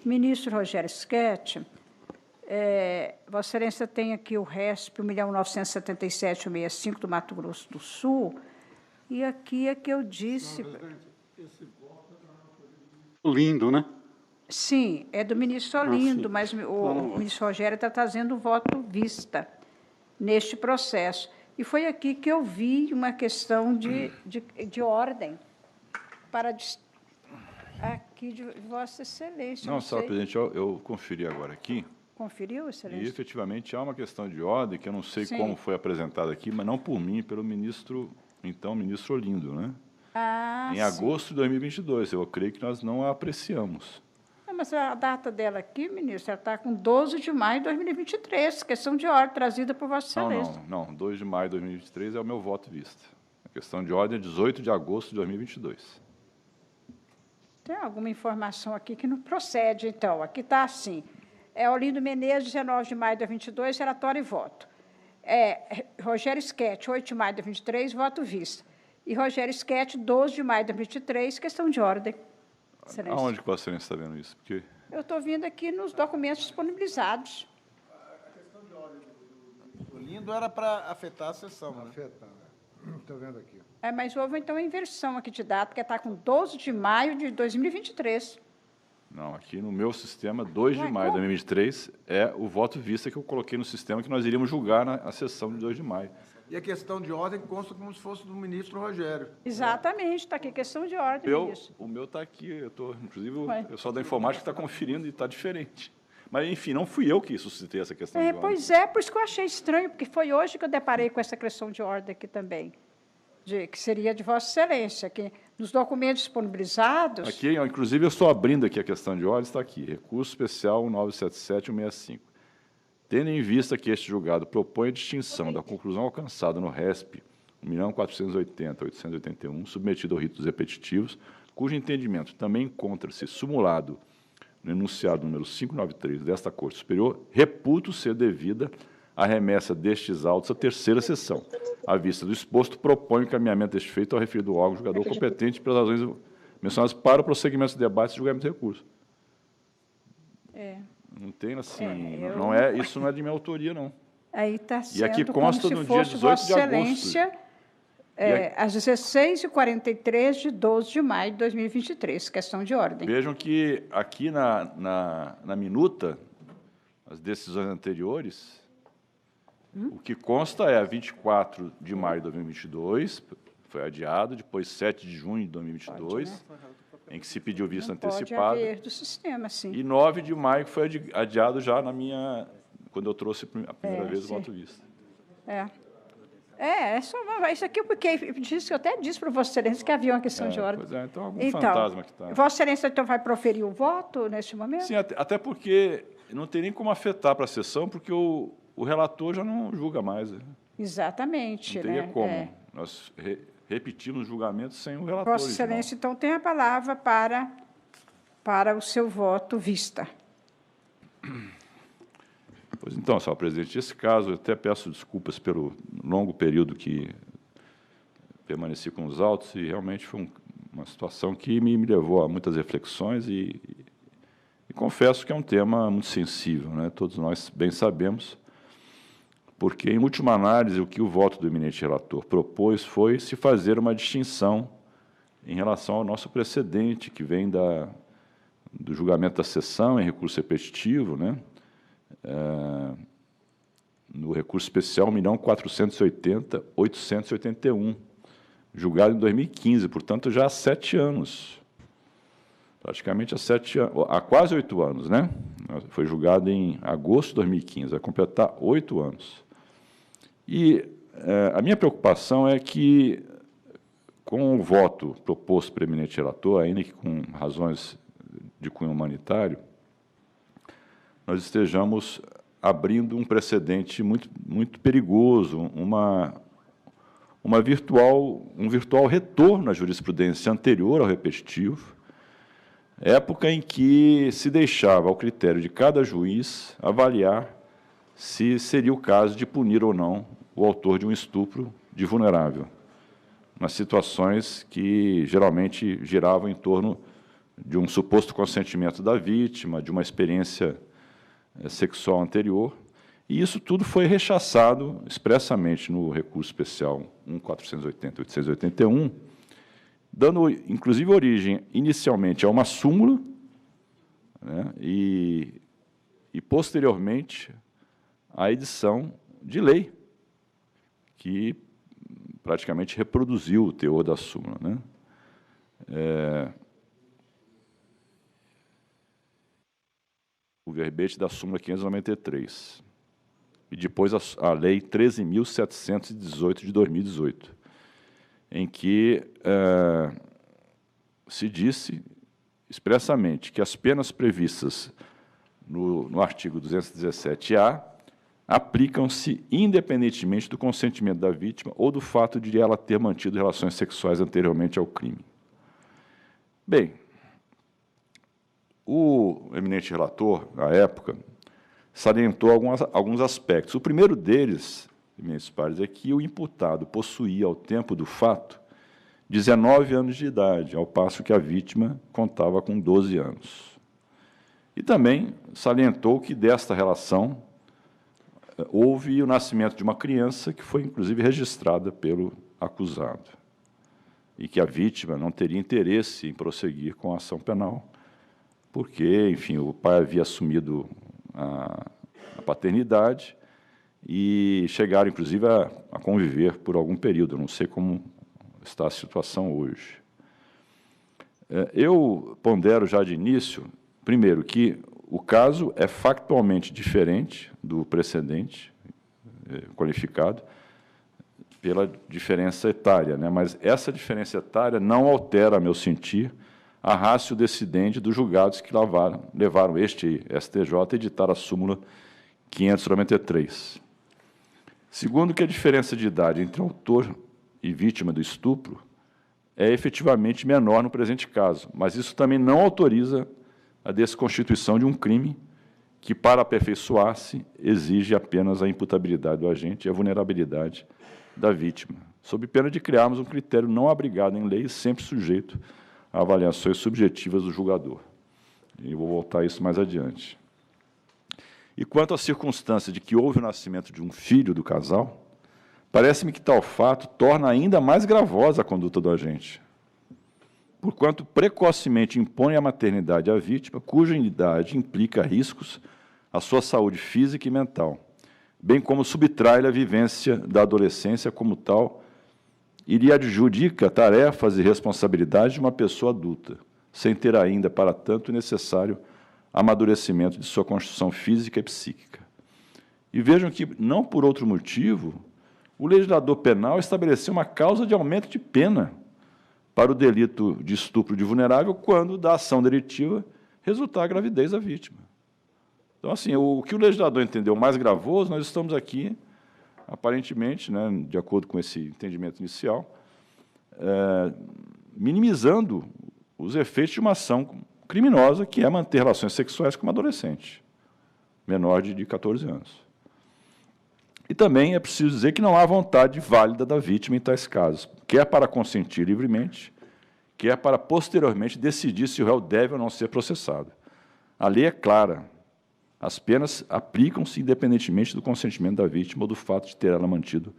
Ministro Rogério Schetti, Vossa Excelência tem aqui o RESP 1.977.165 do Mato Grosso do Sul, e aqui é que eu disse... Esse voto é lindo, né? Sim, é do ministro Olindo, mas o ministro Rogério está trazendo o voto vista neste processo. E foi aqui que eu vi uma questão de ordem para... Aqui de Vossa Excelência. Não, senhora presidente, eu conferi agora aqui. Conferiu, Excelência? E, efetivamente, há uma questão de ordem, que eu não sei Sim. como foi apresentada aqui, mas não por mim, pelo ministro, então, ministro Olindo, né? Em agosto de 2022, eu creio que nós não a apreciamos. Mas a data dela aqui, ministro, ela está com 12 de maio de 2023, questão de ordem trazida por Vossa Excelência. Não, 2 de maio de 2023 é o meu voto vista. A questão de ordem é 18 de agosto de 2022. Tem alguma informação aqui que não procede, então. Aqui está assim. Olindo Menezes, 19 de maio de 2022, relatório e voto. Rogério Schetti, 8 de maio de 2023, voto vista. E Rogério Schetti, 12 de maio de 2023, questão de ordem. Excelência. Aonde que Vossa Excelência está vendo isso? Porque... Eu estou vendo aqui nos documentos disponibilizados. A questão de ordem do Olindo era para afetar a sessão, né? Afetar. Estou vendo aqui. Mas houve, então, a inversão aqui de data, que está com 12 de maio de 2023. Não, aqui no meu sistema, 2 de maio de 2023, é o voto vista que eu coloquei no sistema que nós iríamos julgar na sessão de 2 de maio. E a questão de ordem consta como se fosse do ministro Rogério. Exatamente, está aqui questão de ordem, ministro. O meu está aqui, inclusive, o pessoal da informática está conferindo e está diferente. Mas, enfim, não fui eu que suscitei essa questão de ordem. Pois é, por isso que eu achei estranho, porque foi hoje que eu deparei com essa questão de ordem aqui também, que seria de Vossa Excelência, que nos documentos disponibilizados... Aqui, inclusive, eu estou abrindo aqui a questão de ordem, está aqui, recurso especial 977-165. Tendo em vista que este julgado propõe a distinção da conclusão alcançada no RESP 1.480.881, submetido ao ritos repetitivos, cujo entendimento também encontra-se sumulado no enunciado número 593 desta Corte Superior, reputo ser devida a remessa destes autos à terceira sessão. À vista do exposto, propõe o encaminhamento deste feito ao referido órgão julgador competente pelas razões mencionadas para o prosseguimento do debate e julgamento de recurso. Não tem assim, isso não é de minha autoria, não. Aí está sendo e aqui consta no dia 18 de agosto. Às 16h43 de 12 de maio de 2023, questão de ordem. Vejam que aqui na minuta, as decisões anteriores, o que consta é 24 de maio de 2022, foi adiado, depois 7 de junho de 2022, né? Em que se pediu vista antecipada. Pode haver do sistema, sim. E 9 de maio, que foi adiado já quando eu trouxe a primeira vez o voto vista. Isso aqui, porque eu até disse para Vossa Excelência que havia uma questão de ordem. Pois então algum fantasma que está. Vossa Excelência, então, vai proferir o voto neste momento? Sim, até porque não tem nem como afetar para a sessão, porque o relator já não julga mais. Né? Exatamente. Não teria como. Nós repetimos o julgamento sem o relator. Vossa Excelência, então, tem a palavra para o seu voto vista. Pois então, senhora presidente, nesse caso, eu até peço desculpas pelo longo período que permaneci com os autos, e realmente foi uma situação que me levou a muitas reflexões, e confesso que é um tema muito sensível, né? Todos nós bem sabemos, porque, em última análise, o que o voto do eminente relator propôs foi se fazer uma distinção em relação ao nosso precedente, que vem do julgamento da sessão em recurso repetitivo, né? No recurso especial 1.480.881, julgado em 2015, portanto, já há 7 anos. Praticamente há quase 8 anos, né? Foi julgado em agosto de 2015, vai completar 8 anos. E a minha preocupação é que, com o voto proposto pelo eminente relator, ainda que com razões de cunho humanitário, nós estejamos abrindo um precedente muito, muito perigoso, um virtual retorno à jurisprudência anterior ao repetitivo, época em que se deixava ao critério de cada juiz avaliar se seria o caso de punir ou não o autor de um estupro de vulnerável, nas situações que geralmente giravam em torno de um suposto consentimento da vítima, de uma experiência sexual anterior, e isso tudo foi rechaçado expressamente no recurso especial 1.480/881, dando, inclusive, origem, inicialmente, a uma súmula, né, e posteriormente, à edição de lei, que praticamente reproduziu o teor da súmula, né? O verbete da súmula 593, e depois a Lei 13.718 de 2018, em que se disse expressamente que as penas previstas no artigo 217-A aplicam-se independentemente do consentimento da vítima ou do fato de ela ter mantido relações sexuais anteriormente ao crime. Bem, o eminente relator, na época, salientou alguns aspectos. O primeiro deles, eminentes pares, é que o imputado possuía, ao tempo do fato, 19 anos de idade, ao passo que a vítima contava com 12 anos. E também salientou que, desta relação, houve o nascimento de uma criança que foi, inclusive, registrada pelo acusado, e que a vítima não teria interesse em prosseguir com a ação penal, porque, enfim, o pai havia assumido a paternidade e chegaram, inclusive, a conviver por algum período. Eu não sei como está a situação hoje. Eu pondero já de início, primeiro, que o caso é factualmente diferente do precedente qualificado pela diferença etária, né? Mas essa diferença etária não altera, a meu sentir, a ratio decidente dos julgados que levaram este STJ a editar a súmula 593. Segundo, que a diferença de idade entre autor e vítima do estupro é efetivamente menor no presente caso, mas isso também não autoriza a desconstituição de um crime que, para aperfeiçoar-se, exige apenas a imputabilidade do agente e a vulnerabilidade da vítima, sob pena de criarmos um critério não abrigado em lei, sempre sujeito a avaliações subjetivas do julgador. E vou voltar a isso mais adiante. E quanto à circunstância de que houve o nascimento de um filho do casal, parece-me que tal fato torna ainda mais gravosa a conduta do agente, porquanto precocemente impõe a maternidade à vítima, cuja idade implica riscos à sua saúde física e mental, bem como subtrai-lhe a vivência da adolescência como tal, e lhe adjudica tarefas e responsabilidades de uma pessoa adulta, sem ter ainda, para tanto, o necessário amadurecimento de sua constituição física e psíquica. E vejam que, não por outro motivo, o legislador penal estabeleceu uma causa de aumento de pena para o delito de estupro de vulnerável quando da ação delitiva resultar a gravidez da vítima. Então, assim, o que o legislador entendeu mais gravoso, nós estamos aqui, aparentemente, né, de acordo com esse entendimento inicial, minimizando os efeitos de uma ação criminosa, que é manter relações sexuais com uma adolescente, menor de 14 anos. E também é preciso dizer que não há vontade válida da vítima em tais casos, quer para consentir livremente, quer para, posteriormente, decidir se o réu deve ou não ser processado. A lei é clara. As penas aplicam-se independentemente do consentimento da vítima ou do fato de ter ela mantido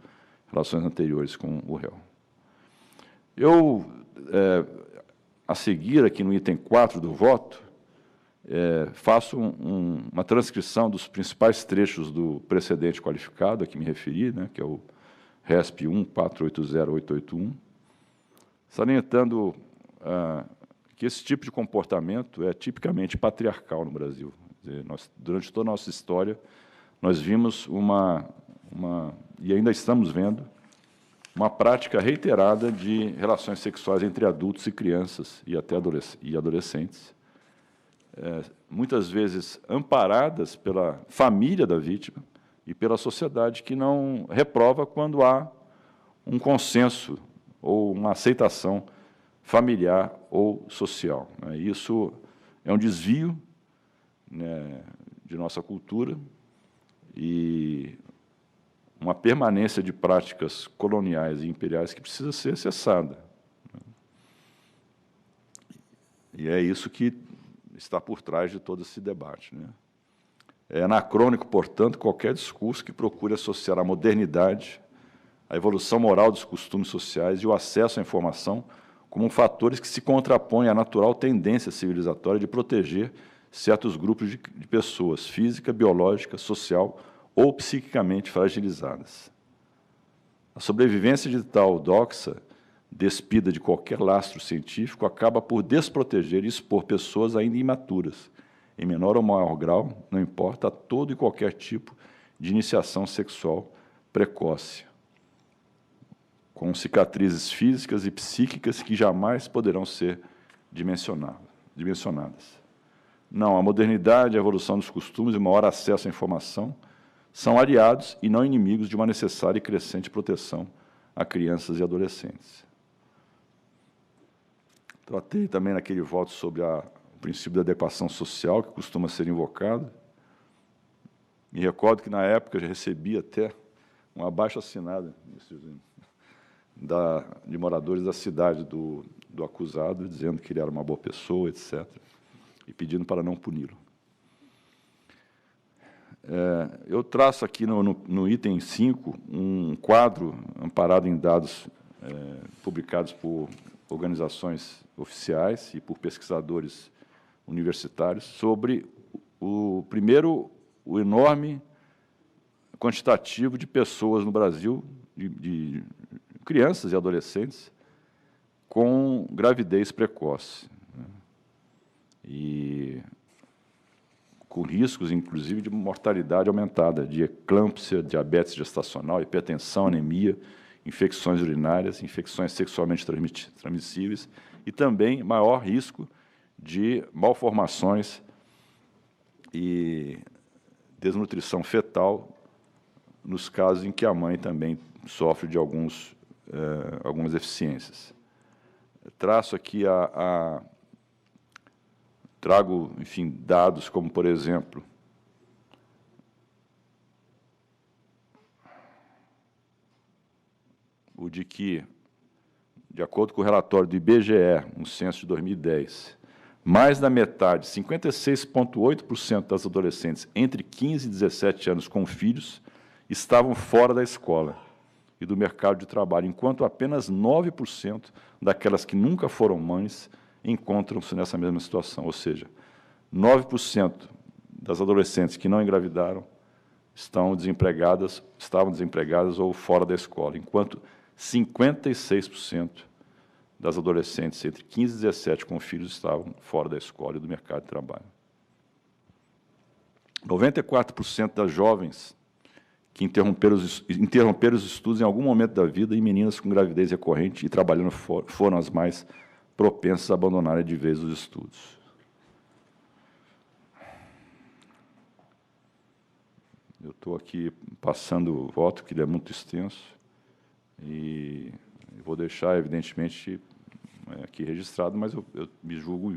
relações anteriores com o réu. Eu, a seguir, aqui no item 4 do voto, faço uma transcrição dos principais trechos do precedente qualificado a que me referi, né, que é o RESP 1.480.881, salientando que esse tipo de comportamento é tipicamente patriarcal no Brasil. Quer dizer, durante toda a nossa história, nós vimos e ainda estamos vendo, uma prática reiterada de relações sexuais entre adultos e crianças, e até adolescentes, muitas vezes amparadas pela família da vítima e pela sociedade, que não reprova quando há um consenso ou uma aceitação familiar ou social. Isso é um desvio, né, de nossa cultura e uma permanência de práticas coloniais e imperiais que precisa ser cessada. E é isso que está por trás de todo esse debate, né? É anacrônico, portanto, qualquer discurso que procure associar a modernidade, a evolução moral dos costumes sociais e o acesso à informação como fatores que se contrapõem à natural tendência civilizatória de proteger certos grupos de pessoas, física, biológica, social ou psiquicamente fragilizadas. A sobrevivência de tal doxa, despida de qualquer lastro científico, acaba por desproteger e expor pessoas ainda imaturas, em menor ou maior grau, não importa, a todo e qualquer tipo de iniciação sexual precoce, com cicatrizes físicas e psíquicas que jamais poderão ser dimensionadas. Não, a modernidade, a evolução dos costumes e o maior acesso à informação são aliados e não inimigos de uma necessária e crescente proteção a crianças e adolescentes. Tratei também naquele voto sobre o princípio da adequação social, que costuma ser invocado. Me recordo que, na época, eu já recebi até uma abaixo-assinada de moradores da cidade do acusado, dizendo que ele era uma boa pessoa, etc., e pedindo para não puni-lo. Eu traço aqui no item 5 um quadro amparado em dados publicados por organizações oficiais e por pesquisadores universitários sobre o enorme quantitativo de pessoas no Brasil, de crianças e adolescentes, com gravidez precoce, né? E com riscos, inclusive, de mortalidade aumentada, de eclâmpsia, diabetes gestacional, hipertensão, anemia, infecções urinárias, infecções sexualmente transmissíveis e também maior risco de malformações e desnutrição fetal nos casos em que a mãe também sofre de algumas deficiências. Traço aqui trago, enfim, dados como, por exemplo, o de que, de acordo com o relatório do IBGE, um censo de 2010, mais da metade, 56,8% das adolescentes entre 15 e 17 anos com filhos estavam fora da escola e do mercado de trabalho, enquanto apenas 9% daquelas que nunca foram mães encontram-se nessa mesma situação, ou seja, 9% das adolescentes que não engravidaram estavam desempregadas ou fora da escola, enquanto 56% das adolescentes entre 15 e 17 com filhos estavam fora da escola e do mercado de trabalho. 94% das jovens que interromperam os estudos em algum momento da vida e meninas com gravidez recorrente e trabalhando foram as mais propensas a abandonarem de vez os estudos. Eu estou aqui passando o voto, que ele é muito extenso, e vou deixar, evidentemente, aqui registrado, mas eu me julgo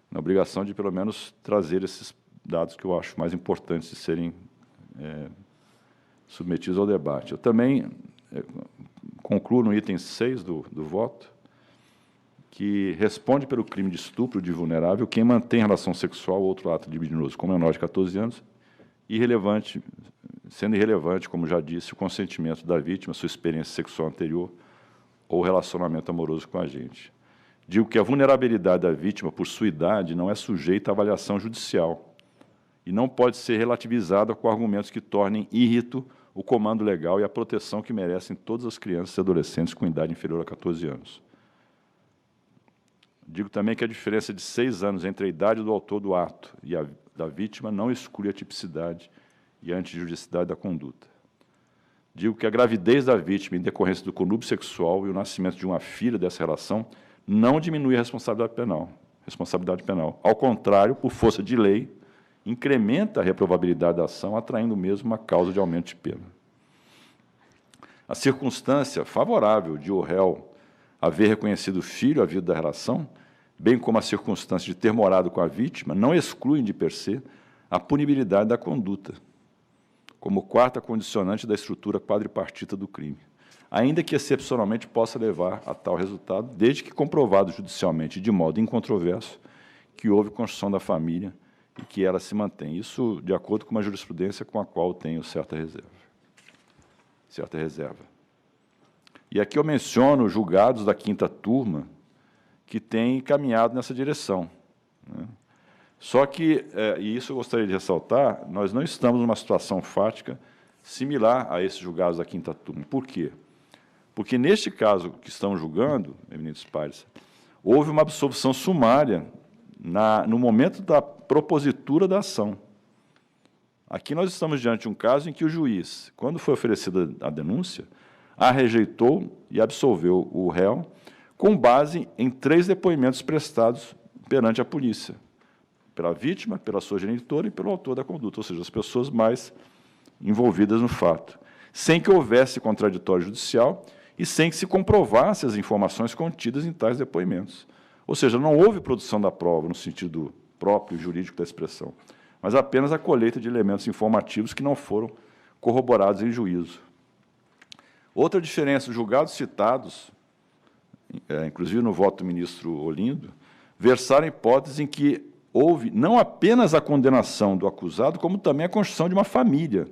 na obrigação de, pelo menos, trazer esses dados que eu acho mais importantes de serem submetidos ao debate. Eu também concluo no item 6 do voto, que responde pelo crime de estupro de vulnerável quem mantém relação sexual ou outro ato libidinoso com menor de 14 anos, sendo irrelevante, como já disse, o consentimento da vítima, sua experiência sexual anterior ou relacionamento amoroso com a agente. Digo que a vulnerabilidade da vítima, por sua idade, não é sujeita à avaliação judicial e não pode ser relativizada com argumentos que tornem irrito o comando legal e a proteção que merecem todas as crianças e adolescentes com idade inferior a 14 anos. Digo também que a diferença de 6 anos entre a idade do autor do ato e a da vítima não exclui a tipicidade e a antijuridicidade da conduta. Digo que a gravidez da vítima em decorrência do conúbio sexual e o nascimento de uma filha dessa relação não diminui a responsabilidade penal. Ao contrário, por força de lei, incrementa a reprovabilidade da ação, atraindo mesmo uma causa de aumento de pena. A circunstância favorável de o réu haver reconhecido o filho à vida da relação, bem como a circunstância de ter morado com a vítima, não excluem de per se a punibilidade da conduta, como quarta condicionante da estrutura quadripartita do crime. ainda que excepcionalmente possa levar a tal resultado, desde que comprovado judicialmente, de modo incontroverso, que houve construção da família e que ela se mantém. Isso de acordo com uma jurisprudência com a qual eu tenho certa reserva. E aqui eu menciono julgados da 5ª turma que têm caminhado nessa direção, né? Só que, e isso eu gostaria de ressaltar, nós não estamos numa situação fática similar a esses julgados da 5ª turma. Por quê? Porque, neste caso que estamos julgando, eminentes pares, houve uma absolvição sumária no momento da propositura da ação. Aqui nós estamos diante de um caso em que o juiz, quando foi oferecida a denúncia, a rejeitou e absolveu o réu com base em 3 depoimentos prestados perante a polícia, pela vítima, pela sua genitora e pelo autor da conduta, ou seja, as pessoas mais envolvidas no fato, sem que houvesse contraditório judicial e sem que se comprovasse as informações contidas em tais depoimentos. Ou seja, não houve produção da prova no sentido próprio jurídico da expressão, mas apenas a colheita de elementos informativos que não foram corroborados em juízo. Outra diferença, os julgados citados, inclusive no voto do ministro Olindo, versaram hipóteses em que houve não apenas a condenação do acusado, como também a construção de uma família,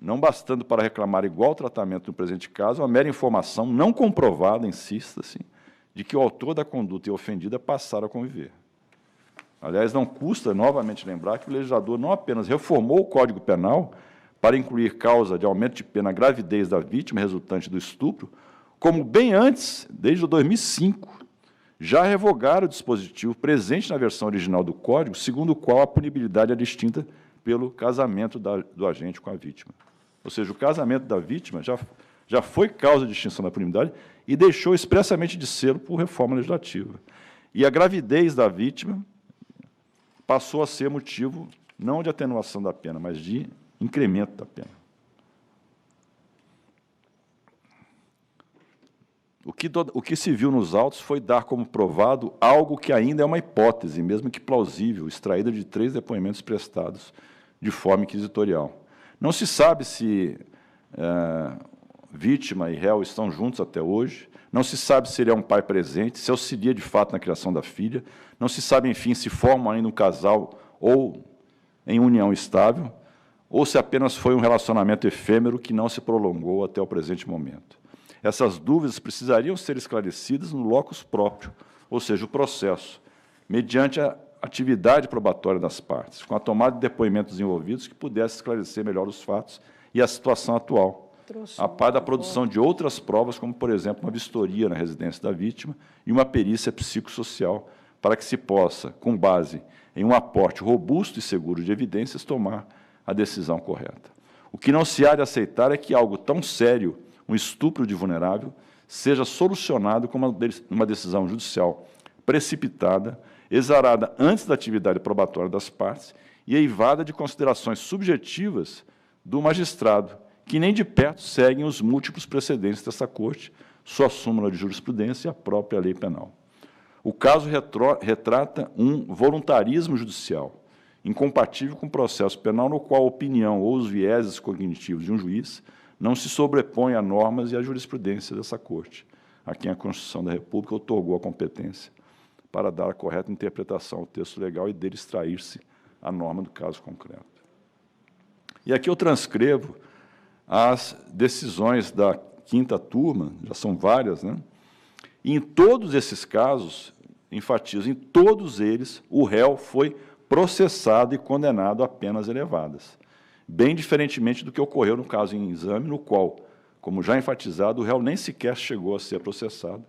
não bastando para reclamar igual tratamento no presente caso, uma mera informação não comprovada, insista-se, de que o autor da conduta e a ofendida passaram a conviver. Aliás, não custa novamente lembrar que o legislador não apenas reformou o Código Penal para incluir causa de aumento de pena à gravidez da vítima resultante do estupro, como bem antes, desde 2005, já revogaram o dispositivo presente na versão original do Código, segundo o qual a punibilidade é distinta pelo casamento do agente com a vítima. Ou seja, o casamento da vítima já foi causa de extinção da punibilidade e deixou expressamente de ser por reforma legislativa. E a gravidez da vítima passou a ser motivo não de atenuação da pena, mas de incremento da pena. O que se viu nos autos foi dar como provado algo que ainda é uma hipótese, mesmo que plausível, extraída de 3 depoimentos prestados de forma inquisitorial. Não se sabe se vítima e réu estão juntos até hoje, não se sabe se ele é um pai presente, se auxilia de fato na criação da filha, não se sabe, enfim, se formam ainda um casal ou em união estável, ou se apenas foi um relacionamento efêmero que não se prolongou até o presente momento. Essas dúvidas precisariam ser esclarecidas no locus próprio, ou seja, o processo, mediante a atividade probatória das partes, com a tomada de depoimentos envolvidos que pudesse esclarecer melhor os fatos e a situação atual, a par da produção de outras provas, como, por exemplo, uma vistoria na residência da vítima e uma perícia psicossocial, para que se possa, com base em um aporte robusto e seguro de evidências, tomar a decisão correta. O que não se há de aceitar é que algo tão sério, um estupro de vulnerável, seja solucionado com uma decisão judicial precipitada, exarada antes da atividade probatória das partes e eivada de considerações subjetivas do magistrado, que nem de perto seguem os múltiplos precedentes dessa Corte, sua súmula de jurisprudência e a própria lei penal. O caso retrata um voluntarismo judicial, incompatível com o processo penal no qual a opinião ou os vieses cognitivos de um juiz não se sobrepõe a normas e à jurisprudência dessa Corte, a quem a Constituição da República otorgou a competência para dar a correta interpretação ao texto legal e dele extrair-se a norma do caso concreto. E aqui eu transcrevo as decisões da 5ª turma, já são várias, né? E em todos esses casos, enfatizo, em todos eles, o réu foi processado e condenado a penas elevadas, bem diferentemente do que ocorreu no caso em exame, no qual, como já enfatizado, o réu nem sequer chegou a ser processado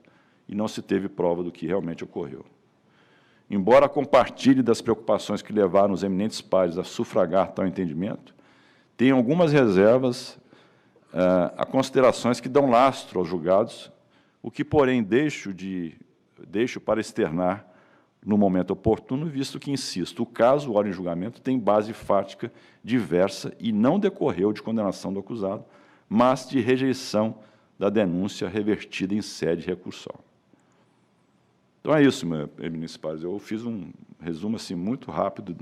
e não se teve prova do que realmente ocorreu. Embora compartilhe das preocupações que levaram os eminentes pares a sufragar tal entendimento, tem algumas reservas a considerações que dão lastro aos julgados, o que, porém, deixo para externar no momento oportuno, visto que, insisto, o caso, ora em julgamento, tem base fática diversa e não decorreu de condenação do acusado, mas de rejeição da denúncia revertida em sede recursal. Então, é isso, meus eminentes pares. Eu fiz um resumo assim, muito rápido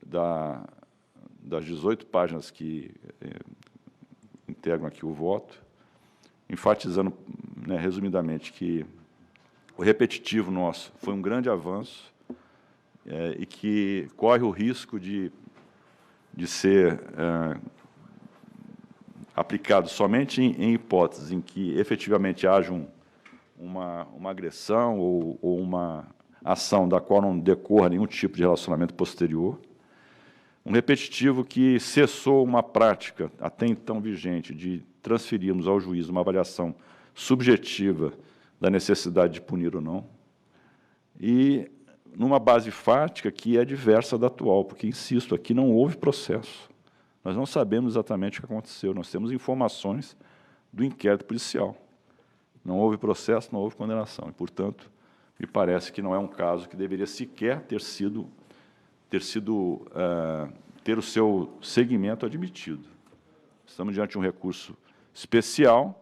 das 18 páginas que integram aqui o voto, enfatizando, né, resumidamente, que o repetitivo nosso foi um grande avanço e que corre o risco de ser aplicado somente em hipóteses em que efetivamente haja uma agressão ou uma ação da qual não decorra nenhum tipo de relacionamento posterior. Um repetitivo que cessou uma prática até então vigente de transferirmos ao juiz uma avaliação subjetiva da necessidade de punir ou não, e numa base fática que é diversa da atual, porque, insisto, aqui não houve processo. Nós não sabemos exatamente o que aconteceu, nós temos informações do inquérito policial. Não houve processo, não houve condenação, e, portanto, me parece que não é um caso que deveria sequer ter o seu segmento admitido. Estamos diante de um recurso especial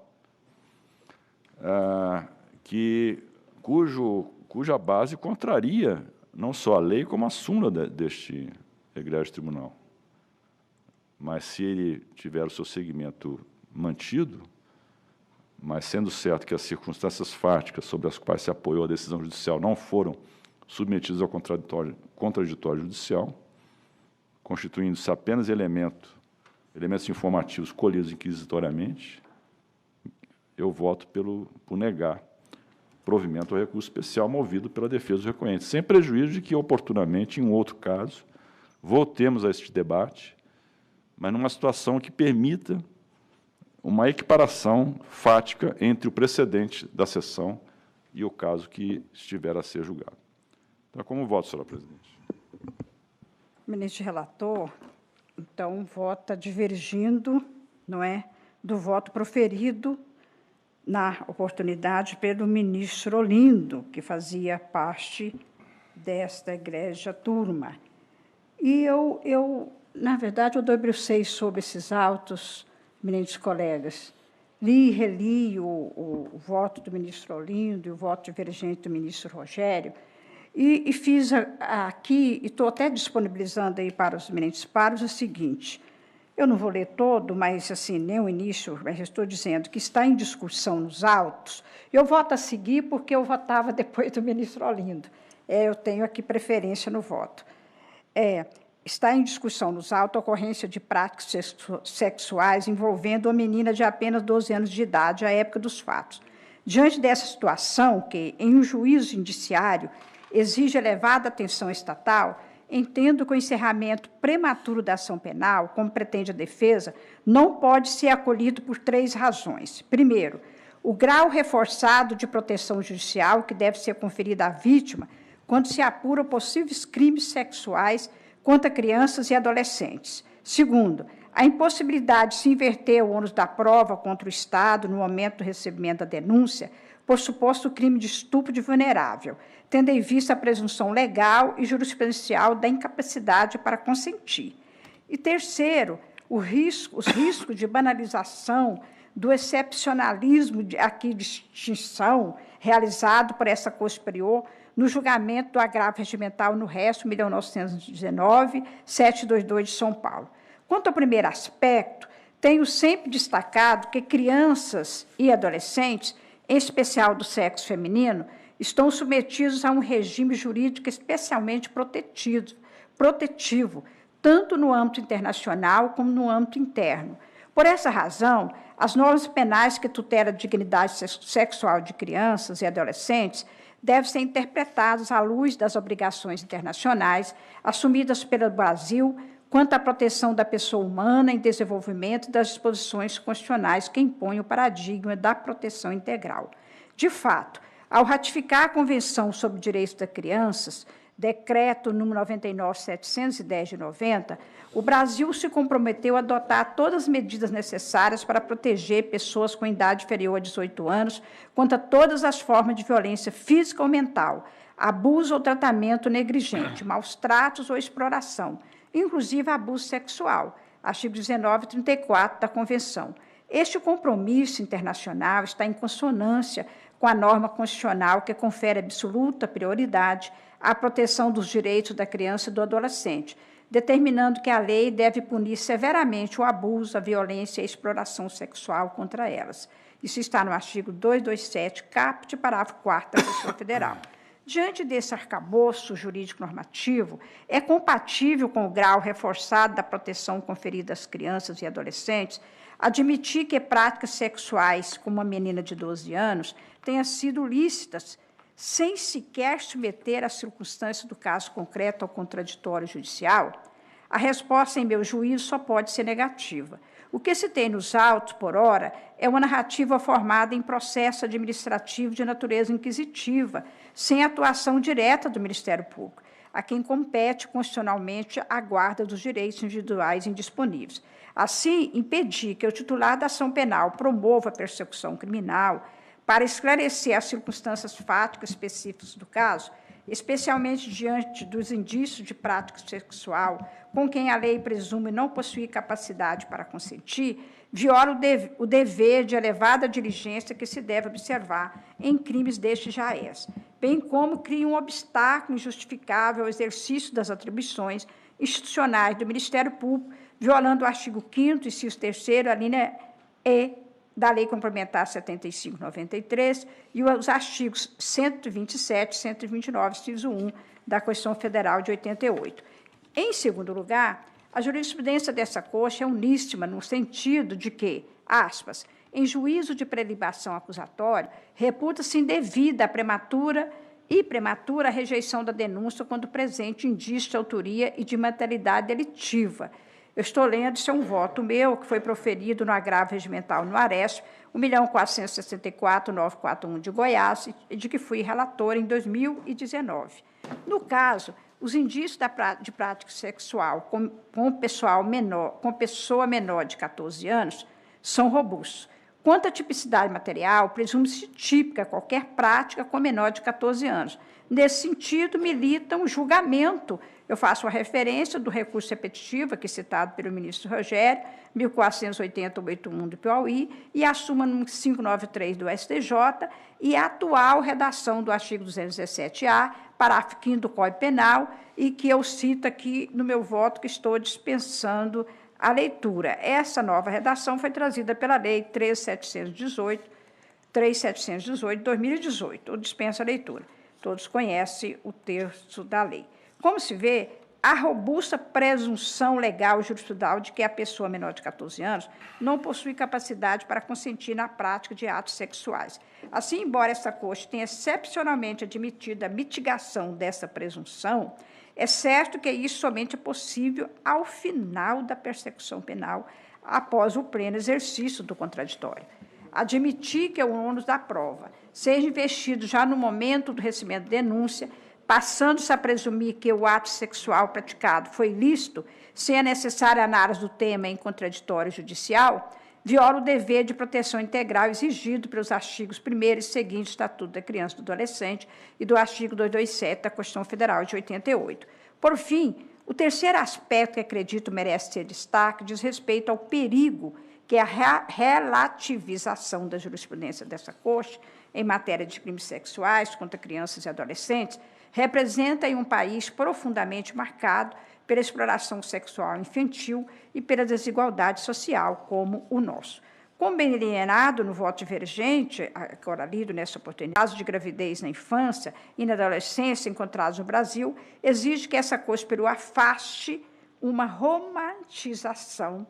cuja base contraria não só a lei, como a súmula deste egrégio tribunal. Mas, se ele tiver o seu segmento mantido, mas sendo certo que as circunstâncias fáticas sobre as quais se apoiou a decisão judicial não foram submetidas ao contraditório judicial, constituindo-se apenas elementos informativos colhidos inquisitoriamente, eu voto por negar provimento ao recurso especial movido pela defesa do recorrente, sem prejuízo de que, oportunamente, em um outro caso, voltemos a este debate, mas numa situação que permita uma equiparação fática entre o precedente da sessão e o caso que estiver a ser julgado. Então, como voto, senhora presidente? O ministro relator, então, vota divergindo, não é, do voto proferido na oportunidade pelo ministro Olindo, que fazia parte desta egrégia turma. E na verdade, eu debrucei sobre esses autos, ministros colegas, li e reli o voto do ministro Olindo e o voto divergente do ministro Rogério, e fiz aqui, e estou até disponibilizando aí para os eminentes pares, o seguinte: eu não vou ler todo, mas, assim, nem o início, mas estou dizendo que está em discussão nos autos. Eu voto a seguir porque eu votava depois do ministro Olindo. Eu tenho aqui preferência no voto. Está em discussão nos autos a ocorrência de práticas sexuais envolvendo uma menina de apenas 12 anos de idade à época dos fatos. Diante dessa situação, que, em um juízo indiciário, exige elevada atenção estatal, entendo que o encerramento prematuro da ação penal, como pretende a defesa, não pode ser acolhido por 3 razões. Primeiro, o grau reforçado de proteção judicial que deve ser conferido à vítima quando se apuram possíveis crimes sexuais contra crianças e adolescentes. Segundo, a impossibilidade de se inverter o ônus da prova contra o Estado no momento do recebimento da denúncia por suposto crime de estupro de vulnerável, tendo em vista a presunção legal e jurisprudencial da incapacidade para consentir. E, terceiro, os riscos de banalização do excepcionalismo de extinção realizado por essa Corte Superior no julgamento do agravo regimental no resto 1919-722 de São Paulo. Quanto ao primeiro aspecto, tenho sempre destacado que crianças e adolescentes, em especial do sexo feminino, estão submetidos a um regime jurídico especialmente protetivo, tanto no âmbito internacional como no âmbito interno. Por essa razão, as normas penais que tutelam a dignidade sexual de crianças e adolescentes devem ser interpretadas à luz das obrigações internacionais assumidas pelo Brasil quanto à proteção da pessoa humana em desenvolvimento e das disposições constitucionais que impõem o paradigma da proteção integral. De fato, ao ratificar a Convenção sobre Direitos das Crianças, decreto número 99.710 de 90, o Brasil se comprometeu a adotar todas as medidas necessárias para proteger pessoas com idade inferior a 18 anos contra todas as formas de violência física ou mental, abuso ou tratamento negligente, maus tratos ou exploração, inclusive abuso sexual, artigo 19 e 34 da Convenção. Este compromisso internacional está em consonância com a norma constitucional que confere absoluta prioridade à proteção dos direitos da criança e do adolescente, determinando que a lei deve punir severamente o abuso, a violência e a exploração sexual contra elas. Isso está no artigo 227, caput, parágrafo 4º da Constituição Federal. Diante desse arcabouço jurídico normativo, é compatível com o grau reforçado da proteção conferida às crianças e adolescentes admitir que práticas sexuais com uma menina de 12 anos tenham sido lícitas, sem sequer submeter as circunstâncias do caso concreto ao contraditório judicial? A resposta, em meu juízo, só pode ser negativa. O que se tem nos autos, por ora, é uma narrativa formada em processo administrativo de natureza inquisitiva, sem atuação direta do Ministério Público, a quem compete constitucionalmente a guarda dos direitos individuais indisponíveis. Assim, impedir que o titular da ação penal promova a persecução criminal para esclarecer as circunstâncias fáticas específicas do caso, especialmente diante dos indícios de prática sexual com quem a lei presume não possuir capacidade para consentir, viola o dever de elevada diligência que se deve observar em crimes deste jaez, bem como cria um obstáculo injustificável ao exercício das atribuições institucionais do Ministério Público, violando o artigo 5º, inciso 3º, a linha E da Lei Complementar 75/93 e os artigos 127 e 129, inciso 1, da Constituição Federal de 88. Em segundo lugar, a jurisprudência dessa Corte é uníssima no sentido de que, aspas, em juízo de prelibação acusatório, reputa-se indevida a prematura rejeição da denúncia quando presente indício de autoria e de materialidade delitiva. Eu estou lendo, isso é um voto meu, que foi proferido no agravo regimental no Aresp, 1.464.941 de Goiás, e de que fui relator em 2019. No caso, os indícios de prática sexual com pessoa menor de 14 anos são robustos. Quanto à tipicidade material, presume-se típica qualquer prática com menor de 14 anos. Nesse sentido, milita um julgamento. Eu faço a referência do recurso repetitivo, aqui citado pelo ministro Rogério, 1480-81 do Piauí, e a súmula 593 do STJ, e a atual redação do artigo 217-A, parágrafo 5º do Código Penal, e que eu cito aqui no meu voto, que estou dispensando a leitura. Essa nova redação foi trazida pela Lei 3.718 de 2018. Eu dispenso a leitura. Todos conhecem o texto da lei. Como se vê, há robusta presunção legal e jurisprudencial de que a pessoa menor de 14 anos não possui capacidade para consentir na prática de atos sexuais. Assim, embora essa Corte tenha excepcionalmente admitido a mitigação dessa presunção, é certo que isso somente é possível ao final da persecução penal, após o pleno exercício do contraditório. Admitir que o ônus da prova seja investido já no momento do recebimento de denúncia, passando-se a presumir que o ato sexual praticado foi ilícito, sem a necessária análise do tema em contraditório judicial, viola o dever de proteção integral exigido pelos artigos 1º e seguintes do Estatuto da Criança e do Adolescente e do artigo 227 da Constituição Federal de 88. Por fim, o terceiro aspecto que acredito merece ser destaque diz respeito ao perigo que é a relativização da jurisprudência dessa Corte em matéria de crimes sexuais contra crianças e adolescentes representa em um país profundamente marcado pela exploração sexual infantil e pela desigualdade social como o nosso. Como bem delineado no voto divergente, agora lido nessa oportunidade, casos de gravidez na infância e na adolescência encontrados no Brasil, exige que essa Corte Superior afaste uma romantização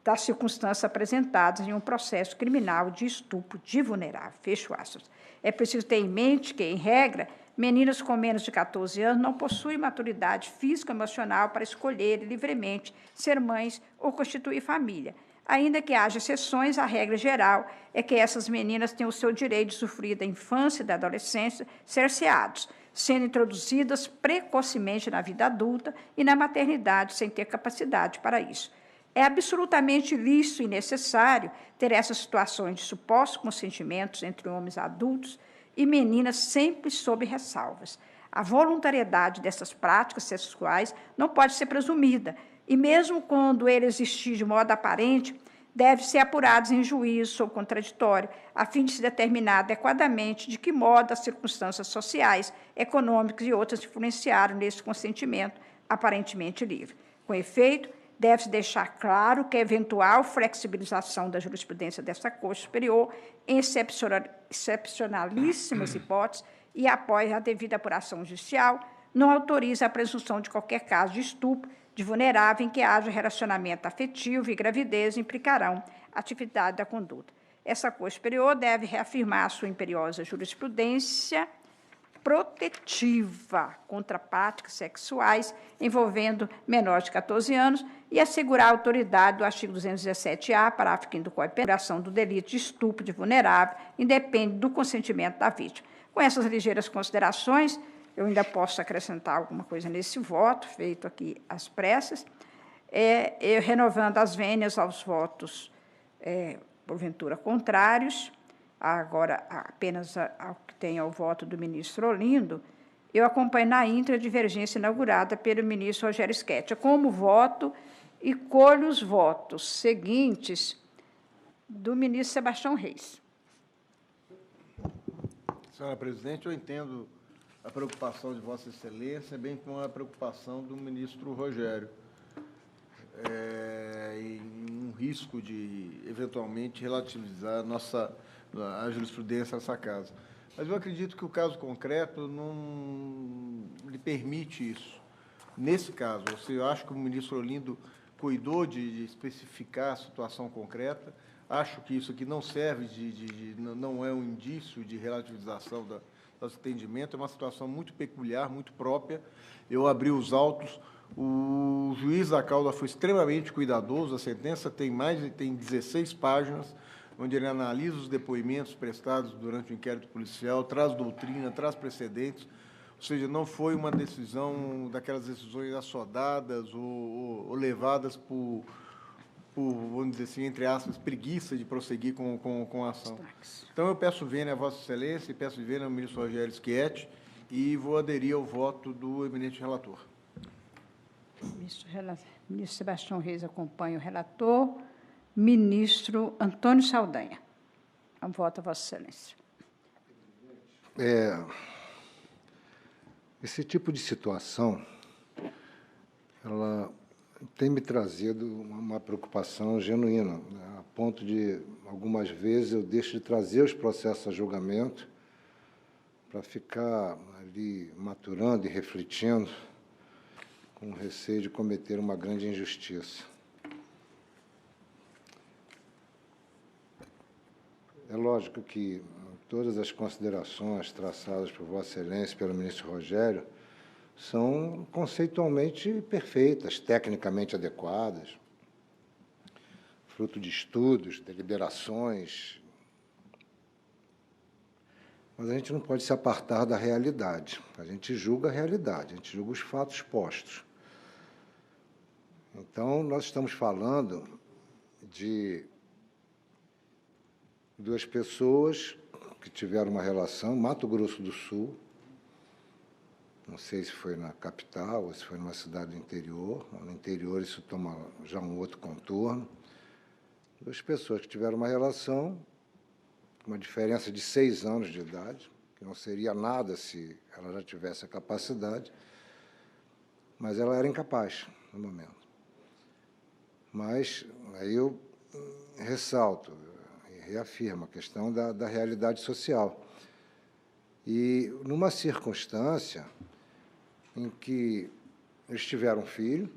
das circunstâncias apresentadas em um processo criminal de estupro de vulnerável. Fecho aspas. É preciso ter em mente que, em regra, meninas com menos de 14 anos não possuem maturidade física e emocional para escolher livremente ser mães ou constituir família. Ainda que haja exceções, a regra geral é que essas meninas têm o seu direito de usufruir da infância e da adolescência cerceados, sendo introduzidas precocemente na vida adulta e na maternidade sem ter capacidade para isso. É absolutamente ilícito e necessário ter essas situações de supostos consentimentos entre homens adultos e meninas sempre sob ressalvas. A voluntariedade dessas práticas sexuais não pode ser presumida, e mesmo quando ele existir de modo aparente, deve ser apurados em juízo ou contraditório, a fim de se determinar adequadamente de que modo as circunstâncias sociais, econômicas e outras influenciaram nesse consentimento aparentemente livre. Com efeito, Deve-se deixar claro que a eventual flexibilização da jurisprudência desta Corte Superior, em excepcionalíssimas hipóteses, e após a devida apuração judicial, não autoriza a presunção de qualquer caso de estupro de vulnerável em que haja relacionamento afetivo e gravidez implicarão atividade da conduta. Essa Corte Superior deve reafirmar a sua imperiosa jurisprudência protetiva contra práticas sexuais envolvendo menores de 14 anos e assegurar a autoridade do artigo 217-A, parágrafo 5º do Código Penal, do delito de estupro de vulnerável, independe do consentimento da vítima. Com essas ligeiras considerações, eu ainda posso acrescentar alguma coisa nesse voto, feito aqui às pressas, eu renovando as vênias aos votos, porventura, contrários, agora apenas ao que tem ao voto do ministro Olindo, eu acompanho na íntegra a divergência inaugurada pelo ministro Rogério Schettino. Como voto e colho os votos seguintes do ministro Sebastião Reis. Senhora presidente, eu entendo a preocupação de Vossa Excelência, bem como a preocupação do ministro Rogério, e um risco de, eventualmente, relativizar a jurisprudência dessa casa. Mas eu acredito que o caso concreto não lhe permite isso. Nesse caso, eu acho que o ministro Olindo cuidou de especificar a situação concreta. Acho que isso aqui não serve não é um indício de relativização do atendimento, é uma situação muito peculiar, muito própria. Eu abri os autos, o juiz da causa foi extremamente cuidadoso, a sentença tem 16 páginas, onde ele analisa os depoimentos prestados durante o inquérito policial, traz doutrina, traz precedentes, ou seja, não foi uma decisão daquelas decisões assodadas ou levadas por, vamos dizer assim, entre aspas, preguiça de prosseguir com a ação. Então, eu peço vênia a Vossa Excelência e peço vênia ao ministro Rogério Schettino e vou aderir ao voto do eminente relator. Ministro Sebastião Reis acompanha o relator. Ministro Antônio Saldanha. Voto a Vossa Excelência. Esse tipo de situação, ela tem me trazido uma preocupação genuína, né, a ponto de, algumas vezes, eu deixo de trazer os processos a julgamento para ficar ali maturando e refletindo, com receio de cometer uma grande injustiça. É lógico que todas as considerações traçadas por Vossa Excelência, pelo ministro Rogério, são conceitualmente perfeitas, tecnicamente adequadas, fruto de estudos, deliberações. Mas a gente não pode se apartar da realidade. A gente julga a realidade, a gente julga os fatos postos. Então, nós estamos falando de duas pessoas que tiveram uma relação, Mato Grosso do Sul, não sei se foi na capital ou se foi numa cidade do interior. No interior isso toma já um outro contorno. Duas pessoas que tiveram uma relação, uma diferença de 6 anos de idade, que não seria nada se ela já tivesse a capacidade, mas ela era incapaz no momento. Mas aí eu ressalto e reafirmo a questão da realidade social. E, numa circunstância em que eles tiveram um filho,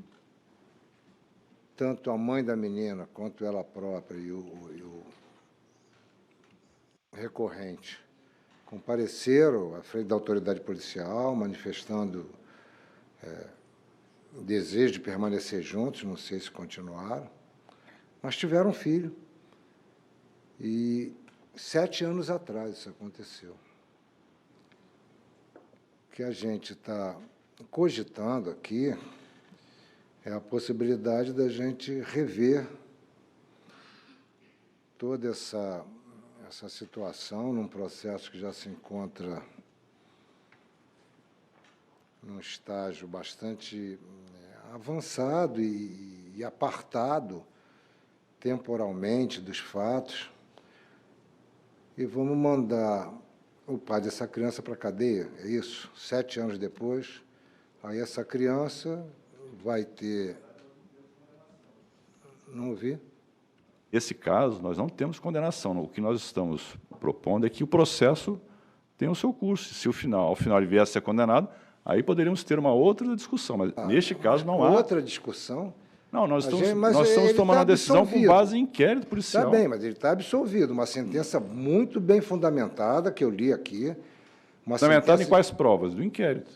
tanto a mãe da menina quanto ela própria e o recorrente compareceram à frente da autoridade policial, manifestando desejo de permanecer juntos, não sei se continuaram, mas tiveram um filho. E 7 anos atrás isso aconteceu. O que a gente está cogitando aqui é a possibilidade da gente rever toda essa situação num processo que já se encontra num estágio bastante avançado e apartado temporalmente dos fatos, e vamos mandar o pai dessa criança para a cadeia, é isso? 7 anos depois, aí essa criança vai ter Não ouvi. Esse caso, nós não temos condenação. O que nós estamos propondo é que o processo tenha o seu curso. Se ao final ele vier a ser condenado, aí poderíamos ter uma outra discussão. Mas, neste caso, não há... Outra discussão? Não, nós estamos ele tomando tá a decisão com absolvido. base em inquérito policial. Está bem, mas ele está absolvido. Uma sentença muito bem fundamentada, que eu li aqui. Fundamentada em quais provas? Do inquérito.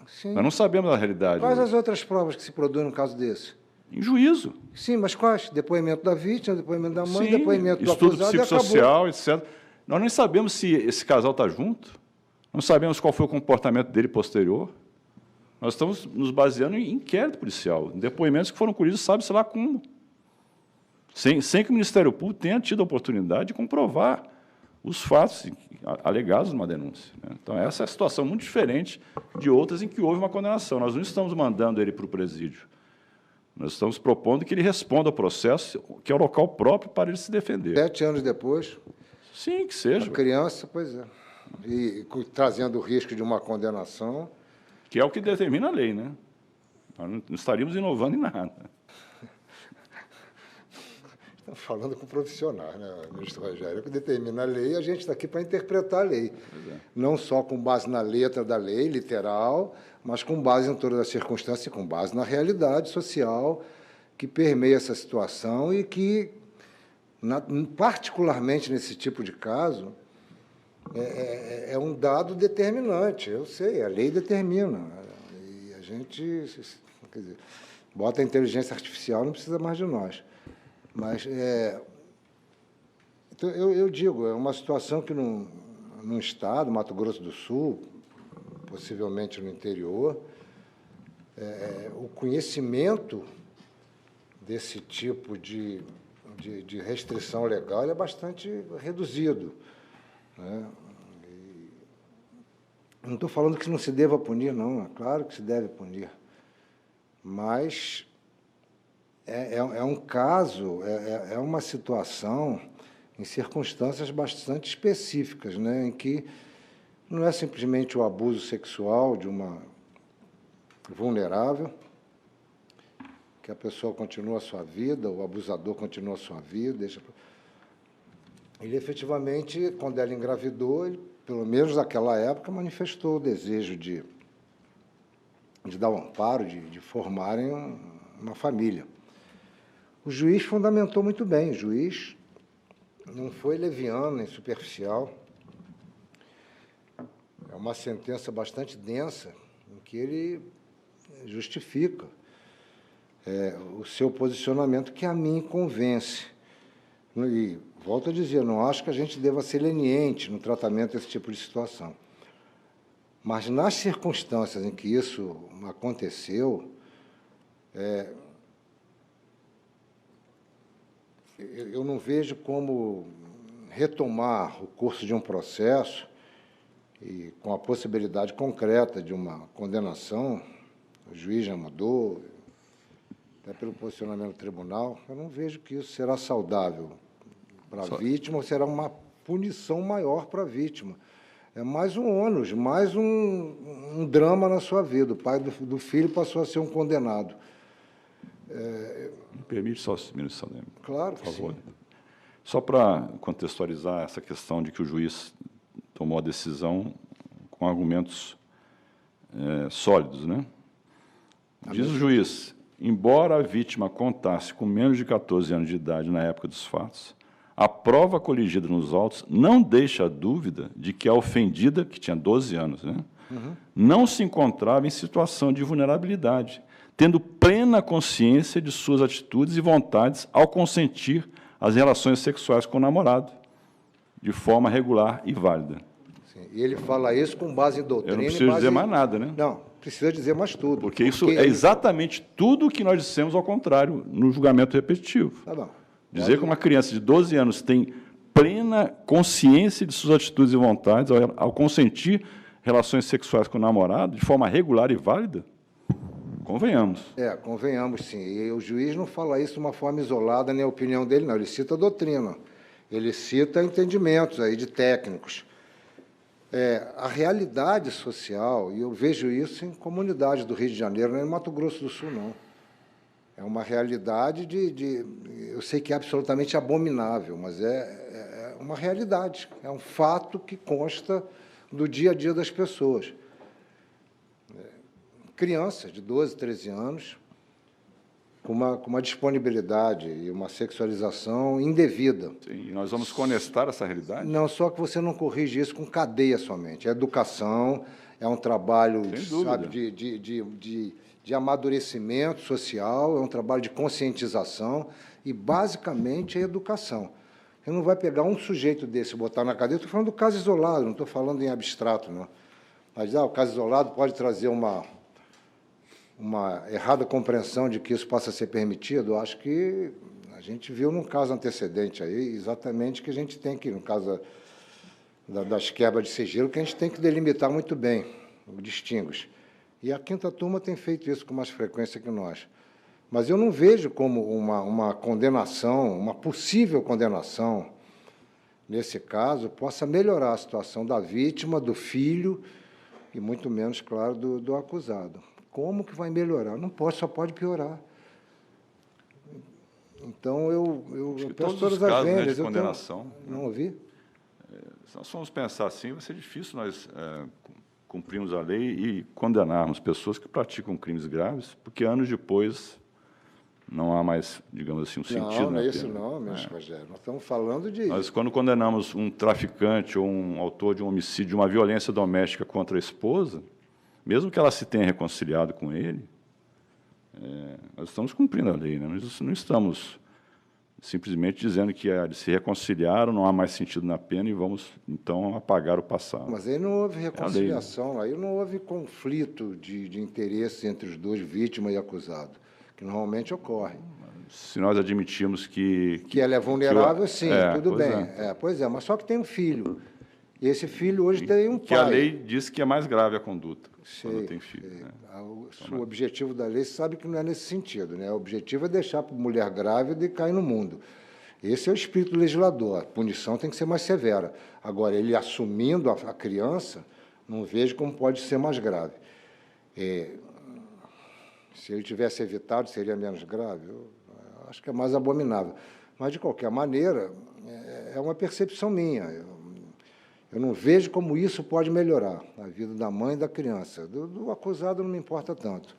Sim. Nós não sabemos a realidade. Quais hoje. as outras provas que se produzem no caso desse? Em juízo. Sim, mas quais? Depoimento da vítima, depoimento da mãe, Sim, depoimento do estudo acusado e acabou. psicossocial, etc. Nós nem sabemos se esse casal está junto, não sabemos qual foi o comportamento dele posterior. Nós estamos nos baseando em inquérito policial, em depoimentos que foram colhidos, sabe-se lá como. Sem que o Ministério Público tenha tido a oportunidade de comprovar os fatos alegados numa denúncia. Então, essa é a situação muito diferente de outras em que houve uma condenação. Nós não estamos mandando ele para o presídio. Nós estamos propondo que ele responda ao processo, que é o local próprio para ele se defender. 7 anos depois, Sim, que seja. a criança, pois é. E trazendo o risco de uma condenação. Que é o que determina a lei, né? Nós não estaríamos inovando em nada. Estamos falando com profissionais, né, ministro Rogério? É o que determina a lei, a gente está aqui para interpretar a lei. Não só com base na letra da lei, literal, mas com base em todas as circunstâncias e com base na realidade social que permeia essa situação e que, particularmente nesse tipo de caso, é um dado determinante. Eu sei, a lei determina. E a gente, quer dizer, bota a inteligência artificial, não precisa mais de nós. Mas então, eu digo, é uma situação que num estado, Mato Grosso do Sul, possivelmente no interior, o conhecimento desse tipo de restrição legal é bastante reduzido. Né? Não estou falando que não se deva punir, não. É claro que se deve punir. Mas é um caso, é uma situação em circunstâncias bastante específicas, né? Em que não é simplesmente o abuso sexual de uma vulnerável, que a pessoa continua a sua vida, o abusador continua a sua vida. Ele, efetivamente, quando ela engravidou, ele, pelo menos naquela época, manifestou o desejo de dar o amparo, de formarem uma família. O juiz fundamentou muito bem, o juiz não foi leviano nem superficial. É uma sentença bastante densa, em que ele justifica o seu posicionamento, que a mim convence. E, volto a dizer, não acho que a gente deva ser leniente no tratamento desse tipo de situação. Mas, nas circunstâncias em que isso aconteceu, eu não vejo como retomar o curso de um processo e com a possibilidade concreta de uma condenação, o juiz já mudou, até pelo posicionamento do tribunal, eu não vejo que isso será saudável para a vítima, ou será uma punição maior para a vítima. É mais um ônus, mais um drama na sua vida. O pai do filho passou a ser um condenado. Me permite só, ministro Salem? Claro por que favor. sim. Só para contextualizar essa questão de que o juiz tomou a decisão com argumentos sólidos, né? Diz o juiz, embora a vítima contasse com menos de 14 anos de idade na época dos fatos, a prova coligida nos autos não deixa dúvida de que a ofendida, que tinha 12 anos, né, não se encontrava em situação de vulnerabilidade, tendo plena consciência de suas atitudes e vontades ao consentir as relações sexuais com o namorado, de forma regular e válida. Sim, e ele fala isso com base em doutrina. Eu não preciso dizer mais nada, né? Não, precisa dizer mais tudo. Porque isso é exatamente tudo o que nós dissemos ao contrário, no julgamento repetitivo. Tá bom. Dizer que uma criança de 12 anos tem plena consciência de suas atitudes e vontades ao consentir relações sexuais com o namorado, de forma regular e válida, convenhamos. Convenhamos, sim. E o juiz não fala isso de uma forma isolada, nem a opinião dele, não. Ele cita a doutrina. Ele cita entendimentos aí de técnicos. A realidade social, e eu vejo isso em comunidades do Rio de Janeiro, não é em Mato Grosso do Sul, não. É uma realidade eu sei que é absolutamente abominável, mas é uma realidade, é um fato que consta do dia a dia das pessoas. Crianças de 12, 13 anos, com uma disponibilidade e uma sexualização indevida. Sim, e nós vamos conectar essa realidade? Não, só que você não corrige isso com cadeia somente. É educação, é um trabalho, sabe, de amadurecimento social, é um trabalho de conscientização e, basicamente, é educação. Você não vai pegar um sujeito desse e botar na cadeia. Estou falando do caso isolado, não estou falando em abstrato, não. Mas o caso isolado pode trazer uma errada compreensão de que isso possa ser permitido. Eu acho que a gente viu num caso antecedente aí, exatamente que a gente tem que, no caso das quebras de sigilo, que a gente tem que delimitar muito bem, distinguish. E a quinta turma tem feito isso com mais frequência que nós. Mas eu não vejo como uma condenação, uma possível condenação, nesse caso, possa melhorar a situação da vítima, do filho, e muito menos, claro, do acusado. Como que vai melhorar? Não pode, só pode piorar. Então, eu peço todas as vendas. De condenação. Não ouvi? Se nós formos pensar assim, vai ser difícil nós cumprirmos a lei e condenarmos pessoas que praticam crimes graves, porque anos depois não há mais, digamos assim, um sentido na pena. Não é isso não, ministro Rogério. Nós estamos falando de... Nós, quando condenamos um traficante ou um autor de um homicídio, de uma violência doméstica contra a esposa, mesmo que ela se tenha reconciliado com ele, nós estamos cumprindo a lei, né? Nós não estamos simplesmente dizendo que eles se reconciliaram, não há mais sentido na pena e vamos, então, apagar o passado. Mas aí não houve reconciliação, aí não houve conflito de interesse entre os dois, vítima e acusado, que normalmente ocorre. Se nós admitirmos que ela é vulnerável, sim, tudo bem. Pois Mas só que tem um filho. E esse filho hoje tem um pai. Que a lei diz que é mais grave a conduta quando tem filho. Né? O objetivo da lei, você sabe que não é nesse sentido, né? O objetivo é deixar para a mulher grávida e cair no mundo. Esse é o espírito legislador. A punição tem que ser mais severa. Agora, ele assumindo a criança, não vejo como pode ser mais grave. Se ele tivesse evitado, seria menos grave? Eu acho que é mais abominável. Mas, de qualquer maneira, é uma percepção minha. Eu não vejo como isso pode melhorar a vida da mãe e da criança. Do acusado não me importa tanto,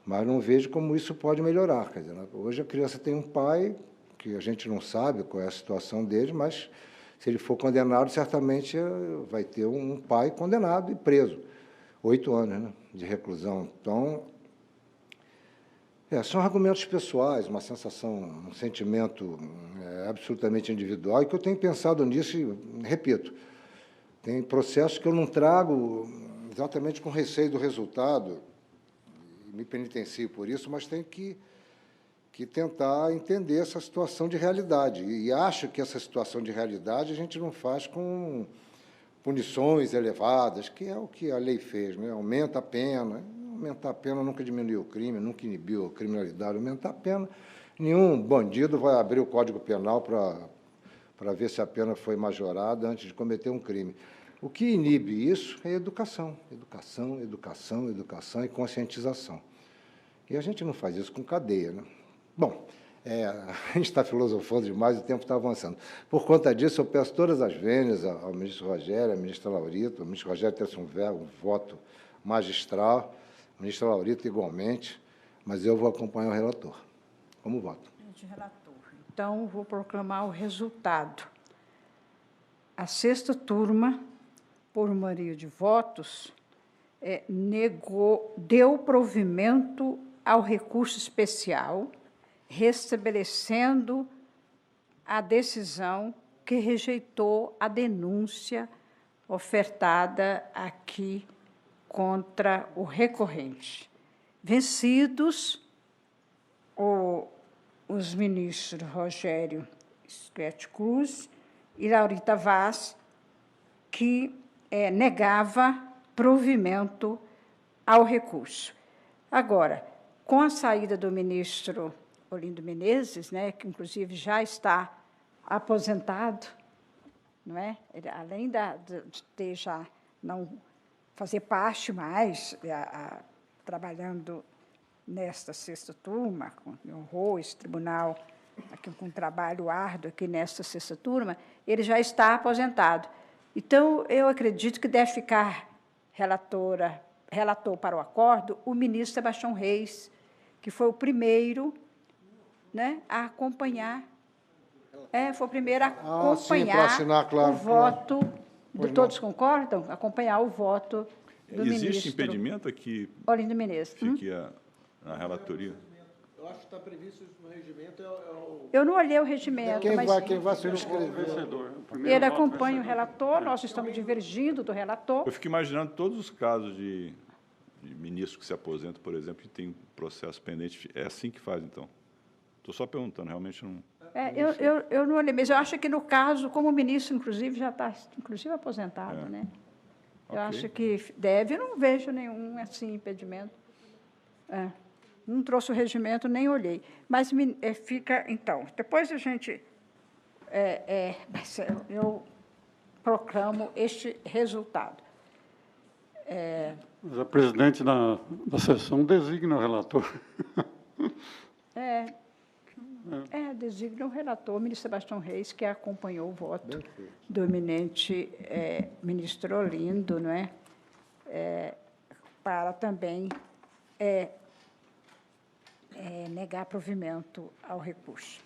mas não vejo como isso pode melhorar. Quer dizer, hoje a criança tem um pai, que a gente não sabe qual é a situação dele, mas se ele for condenado, certamente vai ter um pai condenado e preso. 8 anos, né, de reclusão. Então, são argumentos pessoais, uma sensação, um sentimento absolutamente individual, e que eu tenho pensado nisso e, repito, tem processos que eu não trago exatamente com receio do resultado, me penitencio por isso, mas tenho que tentar entender essa situação de realidade. E acho que essa situação de realidade a gente não faz com punições elevadas, que é o que a lei fez, né? Aumenta a pena. Aumentar a pena nunca diminuiu o crime, nunca inibiu a criminalidade. Aumentar a pena, nenhum bandido vai abrir o Código Penal para ver se a pena foi majorada antes de cometer um crime. O que inibe isso é educação, educação, educação, educação e conscientização. E a gente não faz isso com cadeia, né? Bom, a gente está filosofando demais, o tempo está avançando. Por conta disso, eu peço todas as vênias ao ministro Rogério, à ministra Laurito. O ministro Rogério tem um voto magistral, a ministra Laurito igualmente, mas eu vou acompanhar o relator. Como voto? Então, vou proclamar o resultado. A 6ª turma, por maioria de votos, deu provimento ao recurso especial, restabelecendo a decisão que rejeitou a denúncia ofertada aqui contra o recorrente. Vencidos os ministros Rogério Sketch Cruz e Laurita Vaz, que negava provimento ao recurso. Agora, com a saída do ministro Olindo Menezes, né, que inclusive já está aposentado, não é? Ele, além de ter já não fazer parte mais, trabalhando nesta sexta turma, me honrou esse tribunal aqui com um trabalho árduo aqui nesta sexta turma, ele já está aposentado. Então, eu acredito que deve ficar relator para o acordo o ministro Sebastião Reis, que foi o primeiro, né, a acompanhar. Foi o primeiro a acompanhar para assinar, claro, o voto. Todos concordam? Acompanhar o voto do ministro. Existe impedimento aqui Olindo Menezes. fique na relatoria? Eu acho que está previsto isso no regimento. Eu não olhei o regimento, Quem vai subscrever? Vencedor. ele acompanha o relator, nós estamos divergindo do relator. Eu fico imaginando todos os casos de ministro que se aposenta, por exemplo, e tem processo pendente. É assim que faz, então? Estou só perguntando, realmente não... Eu não olhei, mas eu acho que, no caso, como o ministro, inclusive, já está, inclusive, aposentado, né? Eu acho que deve, eu não vejo nenhum, assim, impedimento. Não trouxe o regimento, nem olhei. Mas fica, então, depois a gente... eu proclamo este resultado. Mas a presidente da sessão designa o relator. Designa o relator, o ministro Sebastião Reis, que acompanhou o voto do eminente ministro Olindo, não é? Para também negar provimento ao recurso.